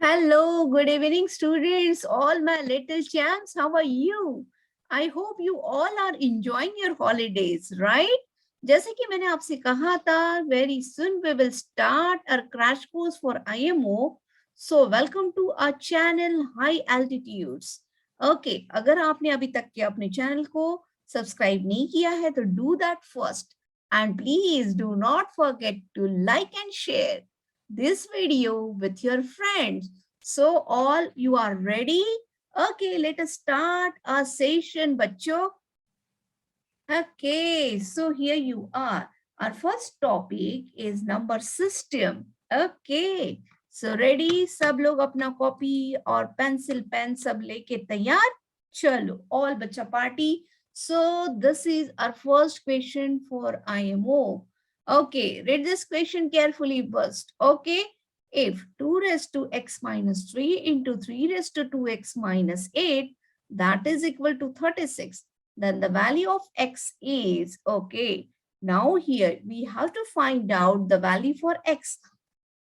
Hello, good evening, students, all my little champs. How are you? I hope you all are enjoying your holidays, right? जैसे कि मैंने आपसे कहा था, very soon we will start our crash course for IMO. So welcome to our channel High Altitudes. Okay, अगर आपने अभी तक के अपने चैनल को सब्सक्राइब नहीं किया है तो do that first. And please do not forget to like and share this video with your friends. So all you are ready? Okay, let us start our session, bachcho. Okay, so here you are. Our first topic is number system. Okay, so ready? सब लोग अपना copy और pencil pen सब लेके तैयार? चलो, all बच्चा party. So this is our first question for IMO. Okay, read this question carefully first. Okay, if 2 raised to x minus 3 into 3 raised to 2x minus 8, that is equal to 36. Then the value of x is, okay, now here we have to find out the value for x.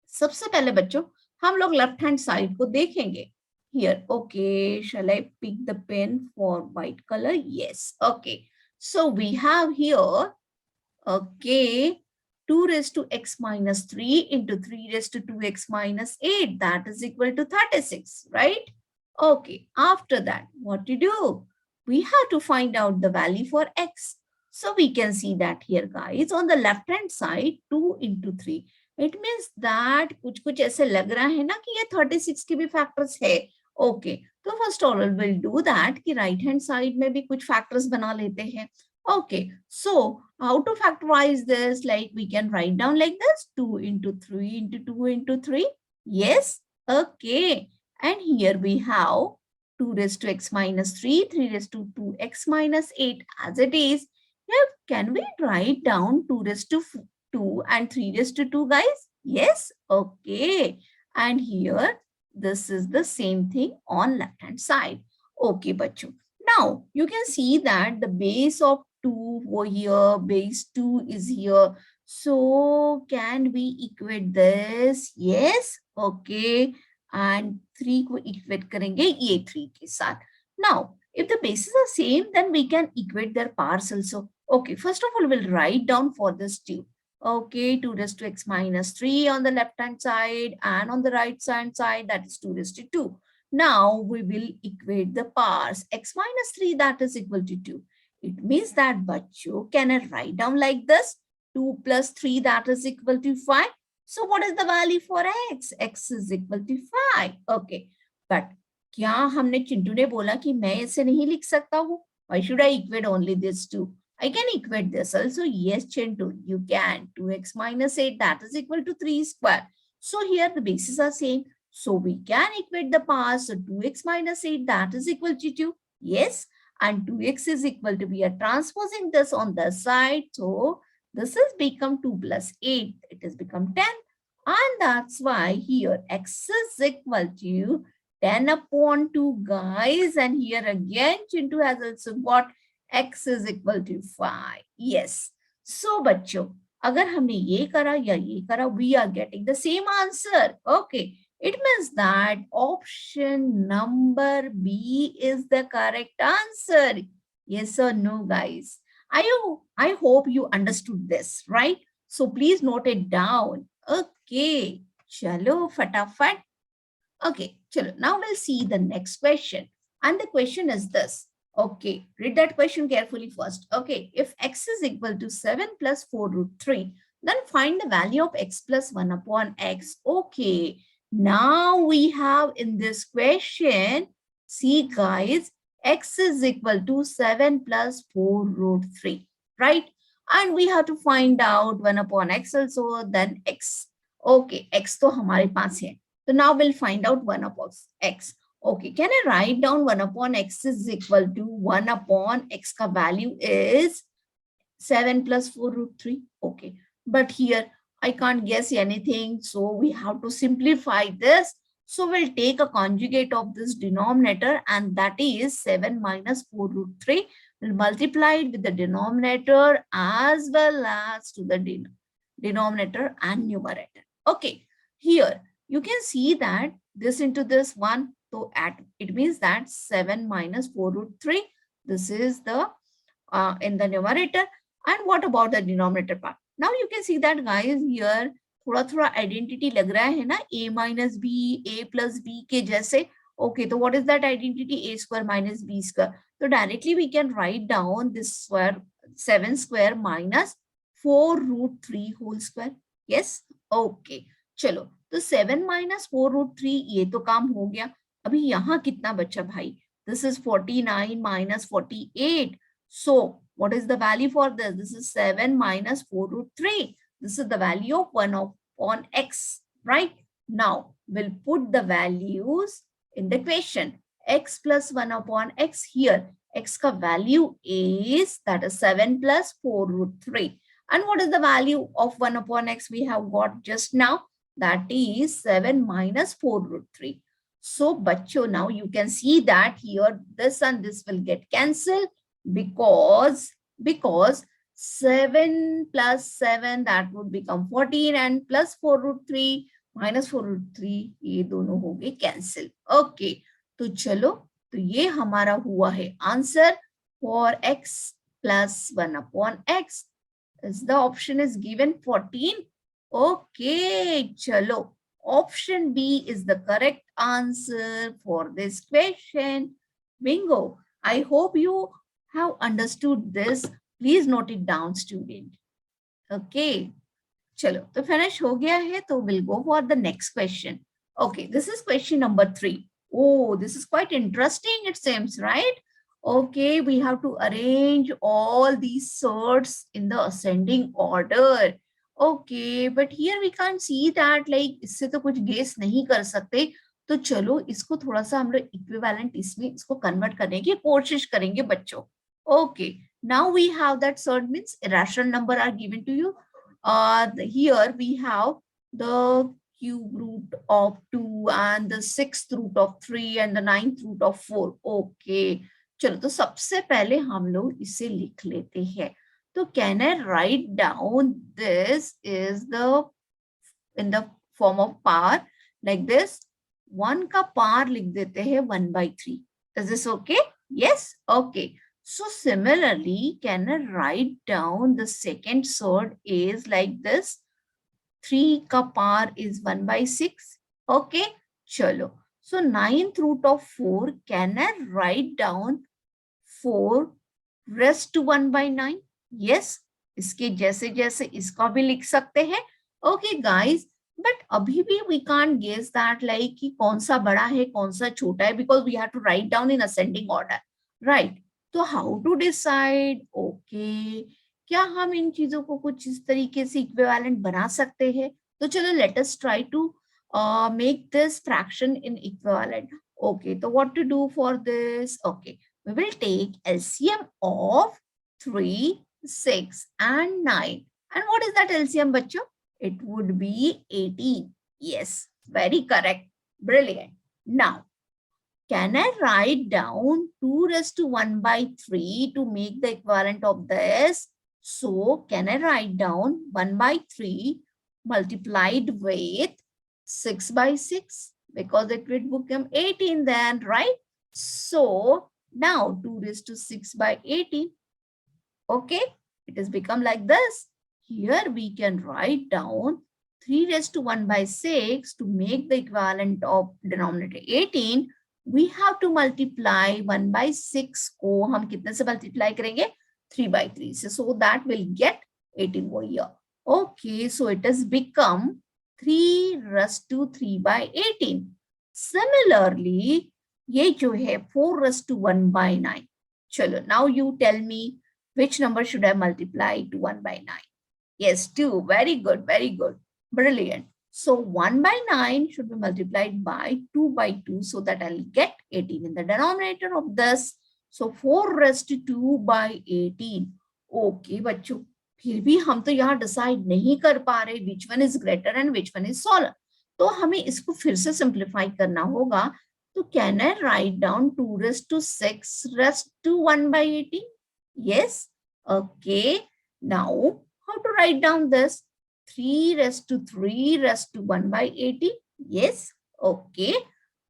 सबसे पहले बच्चों हम लोग left hand side को देखेंगे. Here, okay, shall I pick the pen for white color? Yes, okay. So we have here, okay, 2 raised to x minus 3 into 3 raised to 2x minus 8, that is equal to 36, right? Okay, after that, what to do? We have to find out the value for x. So we can see that here, guys, on the left hand side, 2 into 3. It means that कुछ ऐसे लग रहा है ना कि ये 36 के भी factors है. Okay, तो first of all we'll do that कि right hand side में भी कुछ factors बना लेते हैं. Okay, so how to factorize this? Like we can write down like this, 2 into 3 into 2 into 3. Yes, okay. And here we have 2 raised to x minus 3, 3 raised to 2x minus 8 as it is. Here, can we write down 2 raised to 2 and 3 raised to 2, guys? Yes, okay. And here, this is the same thing on left hand side. Okay, bachu. Now, you can see that the base of 2 over here, base 2 is here. So, can we equate this? Yes, okay. And 3 को equate करेंगे ये 3 के साथ. Now, if the bases are same, then we can equate their powers also. Okay, first of all, we'll write down for this 2. Okay, 2 raised to x minus 3 on the left hand side and on the right hand side, that is 2 raised to 2. Now, we will equate the powers. X minus 3, that is equal to 2. It means that, bacho, can I write down like this? 2 plus 3, that is equal to 5. So what is the value for x? X is equal to 5. Okay. But क्या हमने चिंटू ने बोला कि मैं इसे नहीं लिख सकता हूँ? Why should I equate only this two? I can equate this also. Yes, Chintu, you can. 2x minus 8, that is equal to 3 square. So here the bases are same. So we can equate the powers. So 2x minus 8, that is equal to 2. Yes. And 2x is equal to, we are transposing this on the side. So this has become 2 plus 8. It has become 10. And that's why here x is equal to 10 upon 2, guys. And here again, Chintu has also got x is equal to 5. Yes. So, बच्चों, अगर हमने ये करा या ये करा, we are getting the same answer. Okay. It means that option number B is the correct answer. Yes or no, guys? I hope you understood this, right? So please note it down. Okay. Chalo, fatafat. Okay, chalo. Now we'll see the next question. And the question is this. Okay, read that question carefully first. Okay, if x is equal to 7 plus 4 root 3, then find the value of x plus 1 upon x. Okay, now we have in this question, see guys, x is equal to 7 plus 4 root 3, right? And we have to find out 1 upon x also, then x. Okay, x to हमारे पास है. So now we'll find out 1 upon x. Okay, can I write down 1 upon x is equal to 1 upon x ka value is 7 plus 4 root 3. Okay, but here I can't guess anything. So we have to simplify this. So we'll take a conjugate of this denominator, and that is 7 minus 4 root 3. We'll multiply it with the denominator as well as to the denominator and numerator. Okay, here you can see that this into this 1, so it means that 7 minus 4 root 3. This is the in the numerator. And what about the denominator part? Now you can see that guys here थोड़ा थोड़ा identity लग रहा है ना, a minus b, a plus b के जैसे. Okay, so what is that identity? A square minus b square. So directly we can write down this square 7 square minus 4 root 3 whole square. Yes, okay. चलो तो 7 minus 4 root 3 ये तो काम हो गया. अभी यहाँ कितना बचा भाई? This is 49 minus 48. So what is the value for this? This is 7 minus 4 root 3. This is the value of 1 upon x, right? Now we'll put the values in the equation. X plus 1 upon x here. X ka value is, that is 7 plus 4 root 3. And what is the value of 1 upon x we have got just now? That is 7 minus 4 root 3. So, bachcho, now you can see that here this and this will get cancelled because 7 plus 7 that would become 14 and plus 4 root 3 minus 4 root 3 ये दोनों हो गए cancel. Okay, तो चलो तो ये हमारा हुआ है answer for x plus 1 upon x. Is the option is given 14. Okay, chalo. Option B is the correct answer for this question. Bingo. I hope you have understood this. Please note it down, student. Okay. Chalo. So finish ho gaya hai, so we'll go for the next question. Okay, this is question number 3. Oh, this is quite interesting, it seems, right? Okay, we have to arrange all these surds in the ascending order. Okay, but here we can't see that, like, इससे तो कुछ guess नहीं कर सकते. तो चलो इसको थोड़ा सा हम लोग इक्विवेलेंट इसमें इसको कन्वर्ट करने की कोशिश करेंगे बच्चों. Okay, now we have that surd means irrational number are given to you. Here we have the cube root of 2 and the 6th root of 3 and the 9th root of 4. Okay, चलो तो सबसे पहले हम लोग इसे लिख लेते हैं. तो can I write down this is the in the form of power like this? 1 का power लिख देते हैं 1/3. Is this okay? Yes, okay. So similarly, can I write down the second surd is like this? 3 ka power is 1/6. Okay, chalo. So 9th root of 4, can I write down 4 raised to 1/9? Yes, इसके जैसे जैसे इसका भी लिख सकते हैं. Okay guys, but अभी भी we can't guess that like कि कौन सा बड़ा है कौन सा छोटा है because we have to write down in ascending order, right? तो how to decide? Okay, क्या हम इन चीजों को कुछ इस तरीके से इक्विवेलेंट बना सकते हैं? तो चलो let us try to make this fraction in equivalent. Okay, so what to do for this? Okay, we will take LCM of 3, 6 and 9. And what is that LCM, bachcho? It would be 18. Yes, very correct. Brilliant. Now, can I write down 2 raised to 1/3 to make the equivalent of this? So, can I write down 1/3 multiplied with 6/6? Because it would become 18 then, right? So, now 2 raised to 6/18. Okay, it has become like this. Here we can write down 3 raised to 1/6 to make the equivalent of denominator 18. We have to multiply 1/6 को हम कितने से multiply करेंगे? 3/3 से. So that will get 18 over here. Okay, so it has become 3 raised to 3/18. Similarly, ये जो है 4 raised to 1/9. चलो, now you tell me which number should I multiply to 1/9? Yes, 2. Very good, very good. Brilliant. So 1/9 should be multiplied by 2/2 so that I'll get 18 in the denominator of this. So 4 raised to 2/18. Okay, बच्चों, फिर भी हम तो यहाँ decide नहीं कर पा रहे which one is greater and which one is smaller. तो हमें इसको फिर से सिंप्लीफाई करना होगा. तो can I write down 2 raised to 6 raised to 1/18? Yes. Okay. Now, how to write down this? 3 raised to 3 raised to 1 by 18. Yes, okay.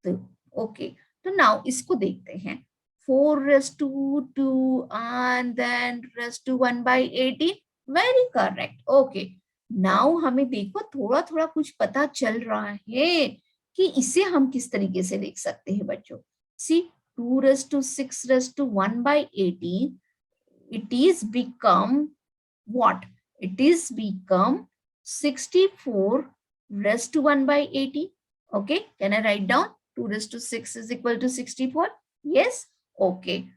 तो now इसको देखते हैं. 4 raised to 2 and then raised to 1 by 18. Very correct. Okay. Now हमें देखो थोड़ा थोड़ा कुछ पता चल रहा है कि इसे हम किस तरीके से लिख सकते हैं बच्चों. See, 2 raised to 6 raised to 1 by 18. It is become what? It is become 64 raised to 1 by 80. Okay, can I write down? 2 raised to 6 is equal to 64. Yes, okay.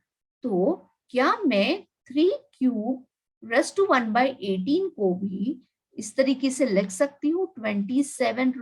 तो क्या मैं 3 cube raised to 1 by 18 को भी इस तरीके से लिख सकती हूँ 27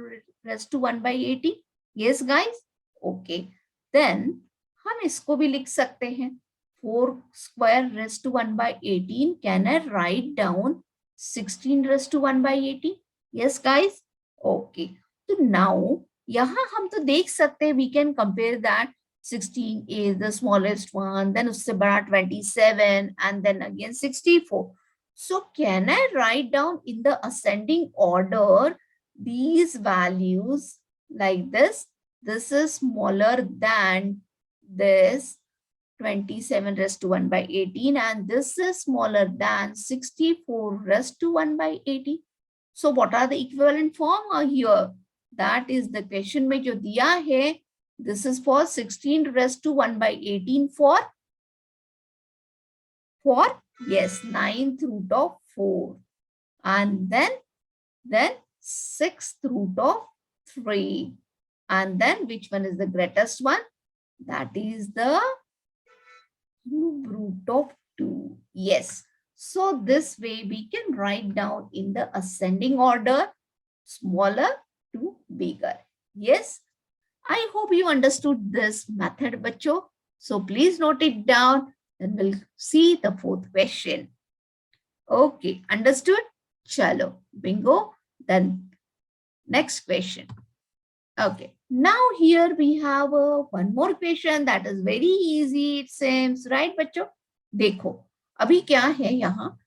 raised to 1 by 80? Yes guys, okay. Then हम इसको भी लिख सकते हैं 4 square raised to 1 by 18. Can I write down 16 raised to 1 by 80? Yes guys, okay. तो now यहाँ हम तो देख सकते हैं, we can compare that 16 is the smallest one, then उससे बड़ा 27 and then again 64. So can I write down in the ascending order these values like this? This is smaller than this 27 raised to 1 by 18 and this is smaller than 64 raised to 1 by 80. So what are the equivalent form here? That is the question में जो दिया है. This is for 16 raised to 1 by 18 for yes, 9th root of 4 and then 6th root of 3 and then which one is the greatest one? That is the cube root of 2. Yes. So this way we can write down in the ascending order, smaller to bigger. Yes. I hope you understood this method, bachcho. So please note it down and we'll see the fourth question. Okay, understood? Chalo, bingo. Then next question. Okay, now here we have one more question that is very easy, it seems, right, बच्चों? देखो, अभी क्या है यहाँ?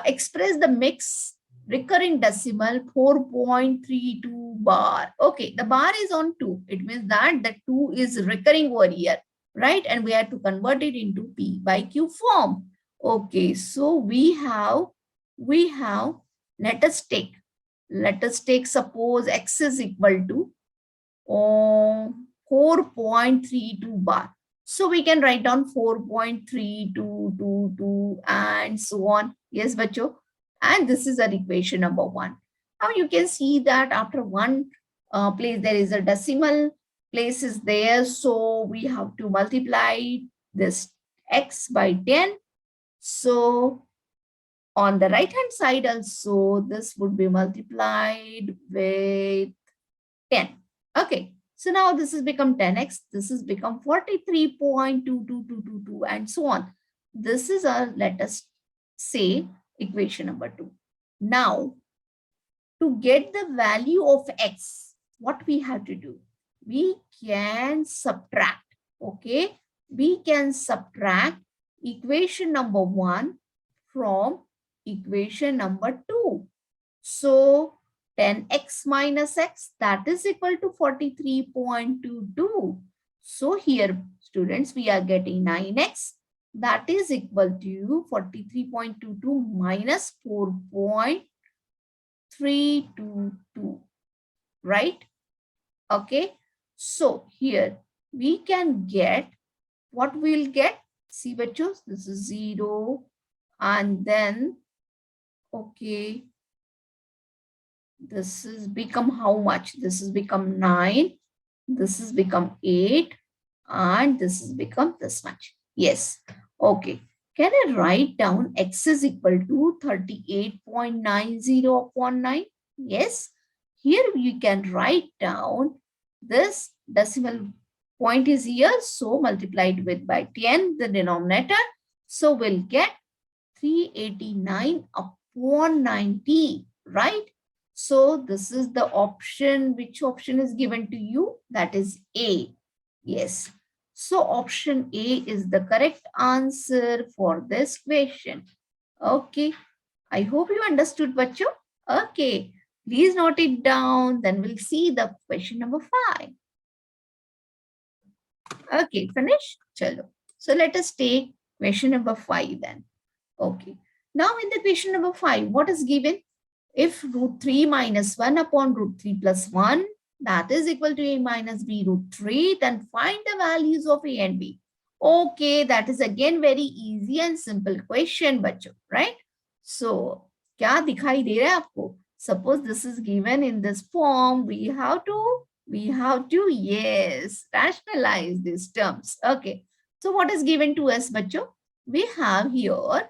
Express the mix recurring decimal 4.32 bar. Okay, the bar is on 2. It means that the 2 is recurring over here, right? And we have to convert it into P by Q form. Okay, so we have, let us take suppose X is equal to 4.32 bar. So we can write down 4.3222 and so on. Yes, bacho. And this is our equation number 1. Now you can see that after one place there is a decimal place is there. So we have to multiply this X by 10. So on the right hand side also this would be multiplied with 10. Okay, so now this has become 10x, this has become 43.22222 and so on. This is our, let us say, equation number 2. Now, to get the value of x, what we have to do? We can subtract, okay? We can subtract equation number 1 from equation number 2. So, 10x minus x, that is equal to 43.22. So here, students, we are getting 9x. That is equal to 43.22 minus 4.322, right? Okay. So here, we can get, what we'll get? See, bachos, this is 0. And then, okay. This has become how much? This has become 9. This has become 8. And this has become this much. Yes. Okay. Can I write down x is equal to 38.90 upon 9? Yes. Here you can write down this decimal point is here. So multiplied with by 10, the denominator. So we'll get 389 upon 90, right? So this is the option. Which option is given to you? That is A. Yes. So option A is the correct answer for this question. Okay. I hope you understood, bachcho. Okay, please note it down. Then we'll see the question number 5. Okay, finish? Chalo. So let us take question number 5 then. Okay. Now in the question number 5, what is given? If root 3 minus 1 upon root 3 plus 1, that is equal to a minus b root 3, then find the values of a and b. Okay, that is again very easy and simple question, बच्चों, right? So, क्या दिखाई दे रहा है आपको? Suppose this is given in this form, we have to, yes, rationalize these terms. Okay. So, what is given to us, बच्चों? We have here,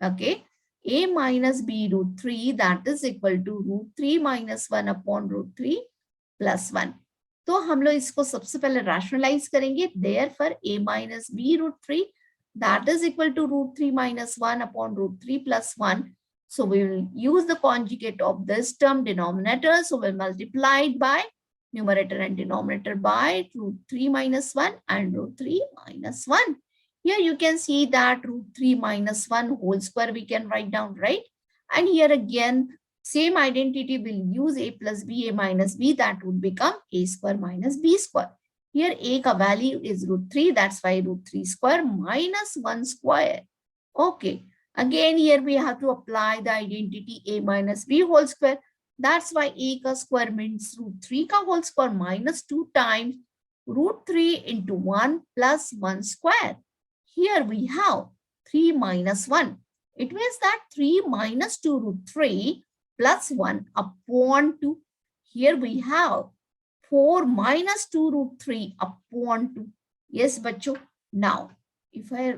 okay, a minus b root 3, that is equal to root 3 minus 1 upon root 3 plus 1. तो हम लोग इसको सबसे पहले rationalize करेंगे. Therefore, a minus b root 3, that is equal to root 3 minus 1 upon root 3 plus 1. So we will use the conjugate of this term denominator. So we'll multiply it by numerator and denominator by root 3 minus 1 and root 3 minus 1. Here you can see that root 3 minus 1 whole square we can write down, right? And here again, same identity will use a plus b, a minus b, that would become a square minus b square. Here a ka value is root 3, that's why root 3 square minus 1 square. Okay, again here we have to apply the identity a minus b whole square. That's why a ka square means root 3 ka whole square minus 2 times root 3 into 1 plus 1 square. Here we have 3 minus 1. It means that 3 minus 2 root 3 plus 1 upon 2. Here we have 4 minus 2 root 3 upon 2. Yes, bacho. Now, if I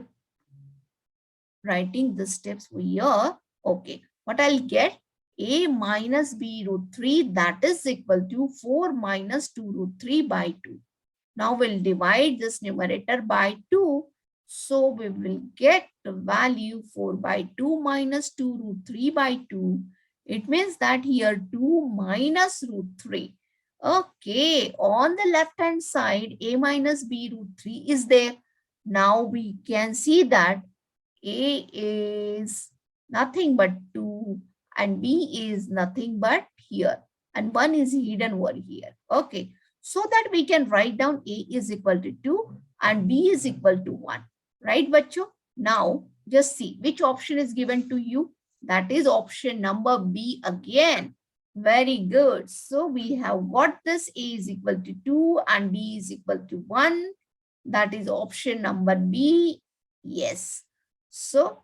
writing the steps here, okay, what I'll get? A minus b root 3, that is equal to 4 minus 2 root 3 by 2. Now we'll divide this numerator by 2. So we will get the value 4 by 2 minus 2 root 3 by 2. It means that here 2 minus root 3. Okay, on the left hand side, a minus b root 3 is there. Now we can see that a is nothing but 2 and b is nothing but here. And 1 is hidden over here. Okay, so that we can write down a is equal to 2 and b is equal to 1. Right, bacho? Now, just see which option is given to you. That is option number B again. Very good. So, we have got this A is equal to 2 and B is equal to 1. That is option number B. Yes. So,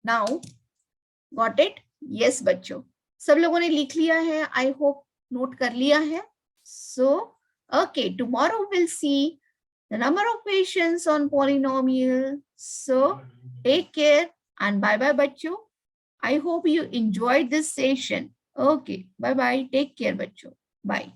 now, got it? Yes, बच्चों. सब लोगों ने लिख लिया है. I hope note कर लिया है. So, okay, tomorrow we'll see the number of questions on polynomial. So take care and bye-bye, bachcho. I hope you enjoyed this session. Okay, bye-bye. Take care, bachcho. Bye.